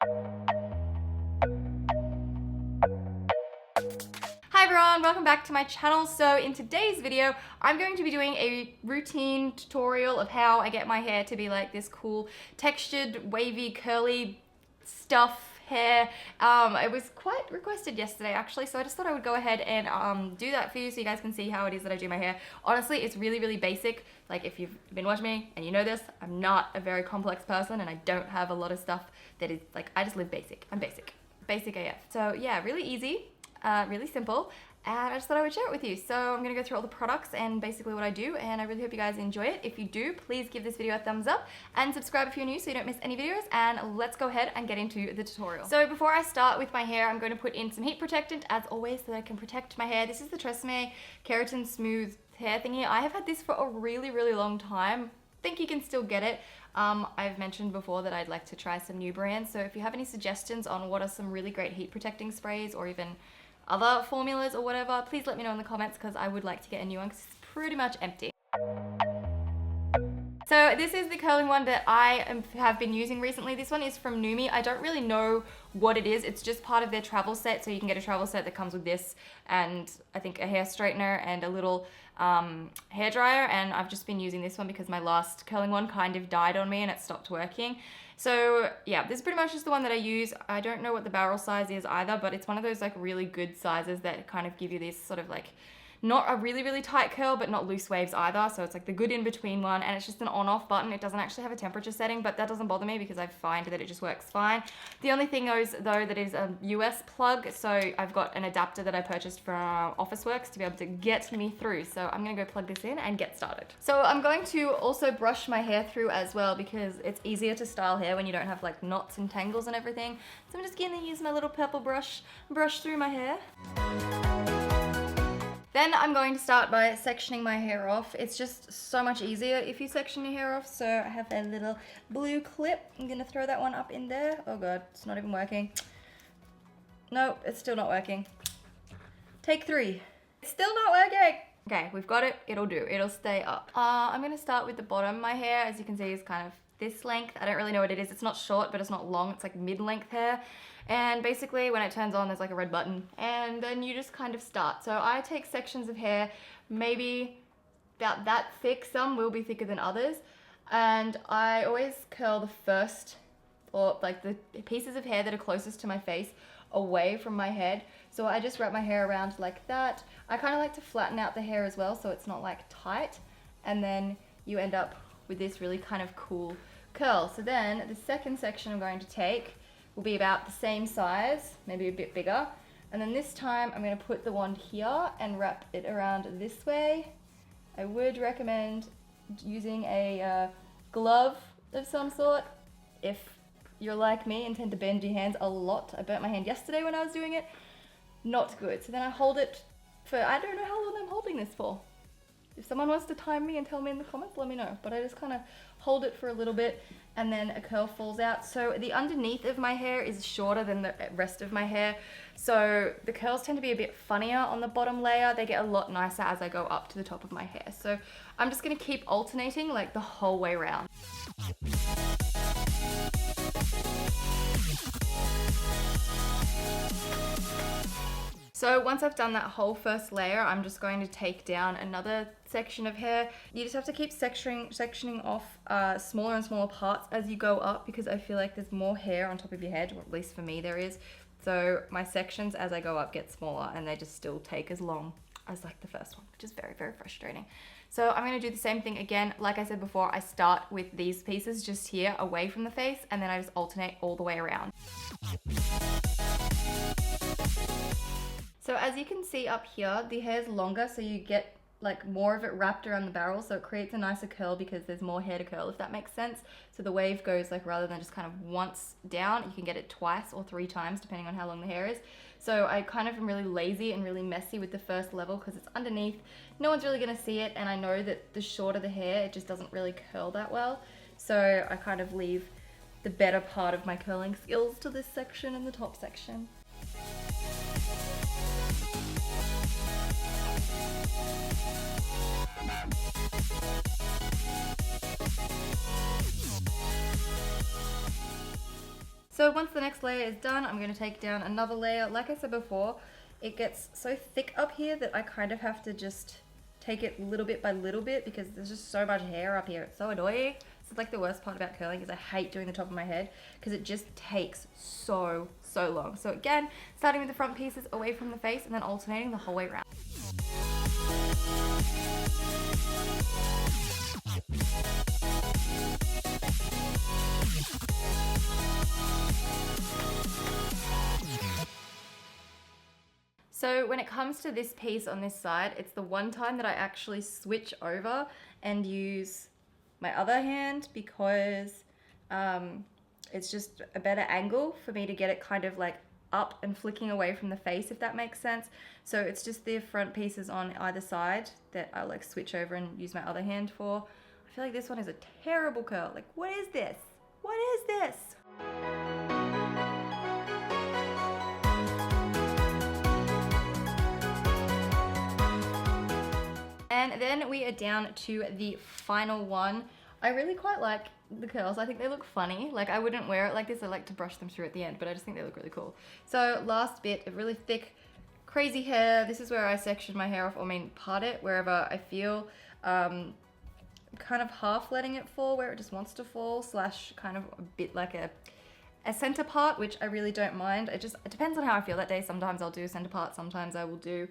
Hi everyone, welcome back to my channel. So in today's video, I'm going to be doing a routine tutorial of how I get my hair to be like this cool textured, wavy, curly stuff hair. It was quite requested yesterday actually, so I just thought I would go ahead and do that for you so you guys can see how it is that I do my hair. Honestly, it's really basic. Like if you've been watching me and you know this, I'm not a very complex person and I don't have a lot of stuff that is like, I just live basic. I'm basic. Basic AF. So yeah, really easy. Really simple, and I just thought I would share it with you. So I'm gonna go through all the products and basically what I do, and I really hope you guys enjoy it. If you do, please give this video a thumbs up and subscribe if you're new so you don't miss any videos, and let's go ahead and get into the tutorial. So before I start with my hair, I'm going to put in some heat protectant as always so that I can protect my hair. This is the Tresemme Keratin Smooth hair thingy. I have had this for a really long time. Think you can still get it. I've mentioned before that I'd like to try some new brands, so if you have any suggestions on what are some really great heat protecting sprays or even other formulas or whatever, please let me know in the comments because I would like to get a new one because it's pretty much empty. So this is the curling one that I have been using recently. This one is from NuMe. I don't really know what it is. It's just part of their travel set. So you can get a travel set that comes with this and I think a hair straightener and a little hair dryer. And I've just been using this one because my last curling one kind of died on me and it stopped working. So yeah, this is pretty much just the one that I use. I don't know what the barrel size is either, but it's one of those like really good sizes that kind of give you this sort of like, not a really tight curl, but not loose waves either. So it's like the good in between one, and it's just an on-off button. It doesn't actually have a temperature setting, but that doesn't bother me because I find that it just works fine. The only thing is though that is a US plug. So I've got an adapter that I purchased from Officeworks to be able to get me through. So I'm gonna go plug this in and get started. So I'm going to also brush my hair through as well because it's easier to style hair when you don't have like knots and tangles and everything. So I'm just gonna use my little purple brush through my hair. Then I'm going to start by sectioning my hair off. It's just so much easier if you section your hair off. So I have a little blue clip. I'm gonna throw that one up in there. Oh God, it's not even working. No, it's still not working. Take 3. It's still not working. Okay, we've got it. It'll do. It'll stay up. I'm gonna start with the bottom. My hair, as you can see, is kind of this length. I don't really know what it is. It's not short, but it's not long. It's like mid-length hair. And basically when it turns on, there's like a red button and then you just kind of start. So I take sections of hair, maybe about that thick. Some will be thicker than others. And I always curl the first, or like the pieces of hair that are closest to my face away from my head. So I just wrap my hair around like that. I kind of like to flatten out the hair as well so it's not like tight. And then you end up with this really kind of cool curl. So then the second section I'm going to take will be about the same size, maybe a bit bigger. And then this time I'm going to put the wand here and wrap it around this way. I would recommend using a glove of some sort if you're like me and tend to bend your hands a lot. I burnt my hand yesterday when I was doing it. Not good. So then I hold it for, I don't know how long I'm holding this for. If someone wants to time me and tell me in the comments, let me know. But I just kind of hold it for a little bit and then a curl falls out. So the underneath of my hair is shorter than the rest of my hair. So the curls tend to be a bit funnier on the bottom layer. They get a lot nicer as I go up to the top of my hair. So I'm just gonna keep alternating like the whole way around. So once I've done that whole first layer, I'm just going to take down another section of hair. You just have to keep sectioning off smaller and smaller parts as you go up because I feel like there's more hair on top of your head, or at least for me there is. So my sections as I go up get smaller and they just still take as long as like the first one, which is very frustrating. So I'm gonna do the same thing again. Like I said before, I start with these pieces just here away from the face and then I just alternate all the way around. So as you can see up here, the hair's longer, so you get like more of it wrapped around the barrel, so it creates a nicer curl because there's more hair to curl, if that makes sense. So the wave goes like, rather than just kind of once down, you can get it twice or 3 times depending on how long the hair is. So I kind of am really lazy and really messy with the first level because it's underneath. No one's really gonna see it, and I know that the shorter the hair, it just doesn't really curl that well. So I kind of leave the better part of my curling skills to this section and the top section. So once the next layer is done, I'm going to take down another layer. Like I said before, it gets so thick up here that I kind of have to just take it little bit by little bit because there's just so much hair up here. It's so annoying. It's like the worst part about curling is I hate doing the top of my head because it just takes so long. So again, starting with the front pieces away from the face and then alternating the whole way around. So when it comes to this piece on this side, it's the one time that I actually switch over and use my other hand because it's just a better angle for me to get it kind of like up and flicking away from the face, if that makes sense. So it's just the front pieces on either side that I like switch over and use my other hand for. I feel like this one is a terrible curl. Like, what is this? What is this? And then we are down to the final one. I really quite like the curls. I think they look funny. Like, I wouldn't wear it like this. I like to brush them through at the end, but I just think they look really cool. So last bit of really thick, crazy hair. This is where I section my hair off, or I mean part it wherever I feel. Kind of half letting it fall where it just wants to fall, slash kind of a bit like a center part, which I really don't mind. It depends on how I feel that day. Sometimes I'll do a center part, sometimes I will do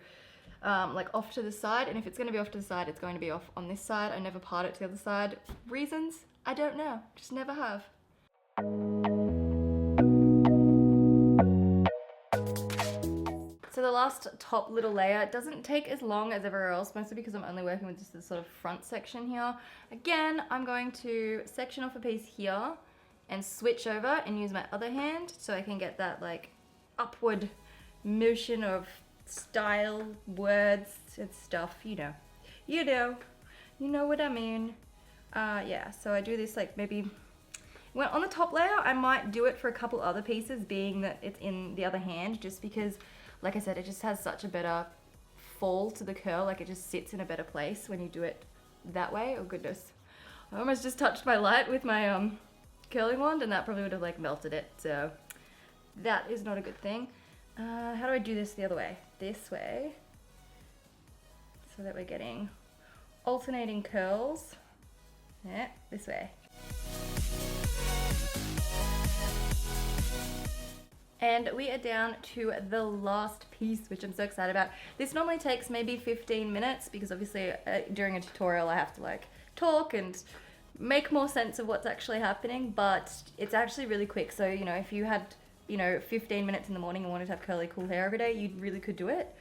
like off to the side, and if it's going to be off to the side, it's going to be off on this side. I never part it to the other side. Reasons? I don't know. Just never have. So the last top little layer doesn't take as long as everywhere else, mostly because I'm only working with just this sort of front section here. Again, I'm going to section off a piece here and switch over and use my other hand so I can get that like upward motion of style, words, and stuff, you know what I mean. Yeah, so I do this like maybe, well, on the top layer, I might do it for a couple other pieces, being that it's in the other hand, just because, like I said, it just has such a better fall to the curl, like it just sits in a better place when you do it that way. Oh goodness, I almost just touched my light with my curling wand, and that probably would have like melted it, so that is not a good thing. How do I do this the other way? This way, so that we're getting alternating curls. Yeah, this way. And we are down to the last piece, which I'm so excited about. This normally takes maybe 15 minutes because obviously during a tutorial I have to like talk and make more sense of what's actually happening, but it's actually really quick. So, you know, if you had 15 minutes in the morning and wanted to have curly, cool hair every day, you really could do it.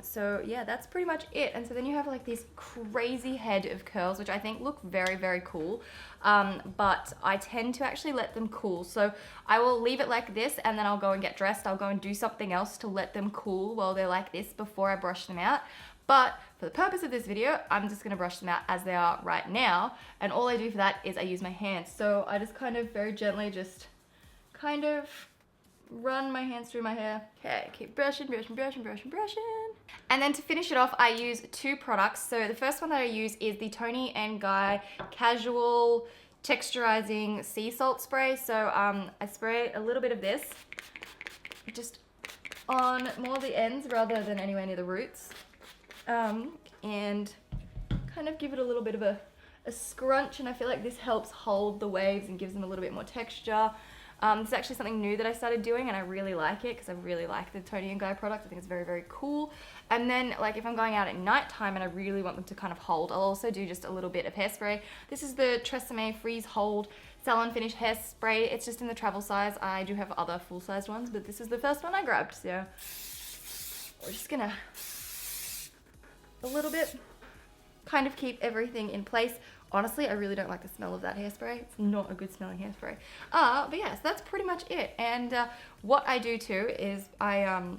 So yeah, that's pretty much it. And so then you have like this crazy head of curls, which I think look very, very cool. But I tend to actually let them cool. So I will leave it like this and then I'll go and get dressed. I'll go and do something else to let them cool while they're like this before I brush them out. But for the purpose of this video, I'm just gonna brush them out as they are right now. And all I do for that is I use my hands. So I just kind of very gently just kind of run my hands through my hair. Okay, keep brushing. And then to finish it off, I use two products. So the first one that I use is the Toni and Guy Casual Texturizing Sea Salt Spray. So I spray a little bit of this just on more the ends rather than anywhere near the roots. And kind of give it a little bit of a scrunch, and I feel like this helps hold the waves and gives them a little bit more texture. This is actually something new that I started doing, and I really like it because I really like the Toni and Guy product. I think it's very, very cool. And then like if I'm going out at night time and I really want them to kind of hold, I'll also do just a little bit of hairspray. This is the Tresemme Freeze Hold Salon Finish Hairspray. It's just in the travel size. I do have other full-sized ones, but this is the first one I grabbed. So we're just gonna a little bit kind of keep everything in place. Honestly, I really don't like the smell of that hairspray. It's not a good smelling hairspray. But yeah, so that's pretty much it. And what I do too is I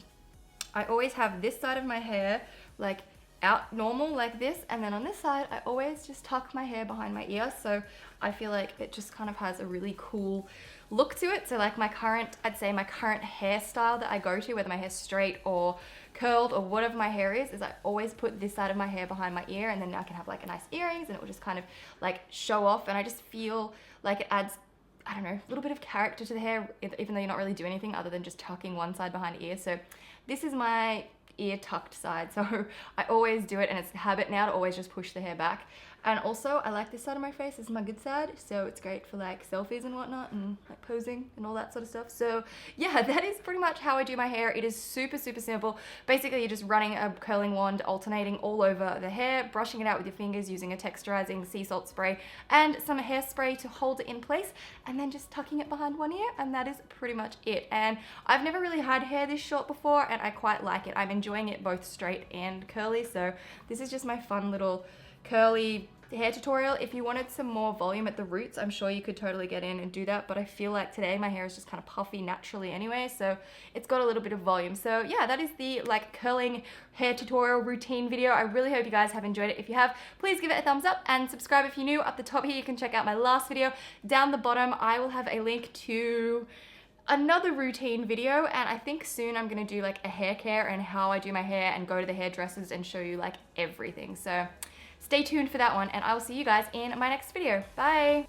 always have this side of my hair like out normal like this, and then on this side I always just tuck my hair behind my ear, so I feel like it just kind of has a really cool look to it. So like I'd say my current hairstyle that I go to, whether my hair's straight or curled or whatever my hair is I always put this side of my hair behind my ear, and then I can have like a nice earrings and it will just kind of like show off, and I just feel like it adds I don't know, a little bit of character to the hair, even though you're not really doing anything other than just tucking one side behind the ear. So this is my ear tucked side, so I always do it, and it's a habit now to always just push the hair back. And also I like this side of my face, this is my good side, so it's great for like selfies and whatnot, and like posing and all that sort of stuff. So yeah, that is pretty much how I do my hair. It is super simple. Basically you're just running a curling wand, alternating all over the hair, brushing it out with your fingers using a texturizing sea salt spray and some hairspray to hold it in place, and then just tucking it behind one ear, and that is pretty much it. And I've never really had hair this short before, and I quite like it. I'm enjoying it both straight and curly, so this is just my fun little curly hair tutorial. If you wanted some more volume at the roots, I'm sure you could totally get in and do that, but I feel like today my hair is just kind of puffy naturally anyway, so it's got a little bit of volume. So yeah, that is the like curling hair tutorial routine video. I really hope you guys have enjoyed it. If you have, please give it a thumbs up and subscribe if you're new. Up the top here you can check out my last video. Down the bottom I will have a link to another routine video, and I think soon I'm gonna do like a hair care and how I do my hair and go to the hairdressers and show you like everything. So stay tuned for that one, and I will see you guys in my next video. Bye!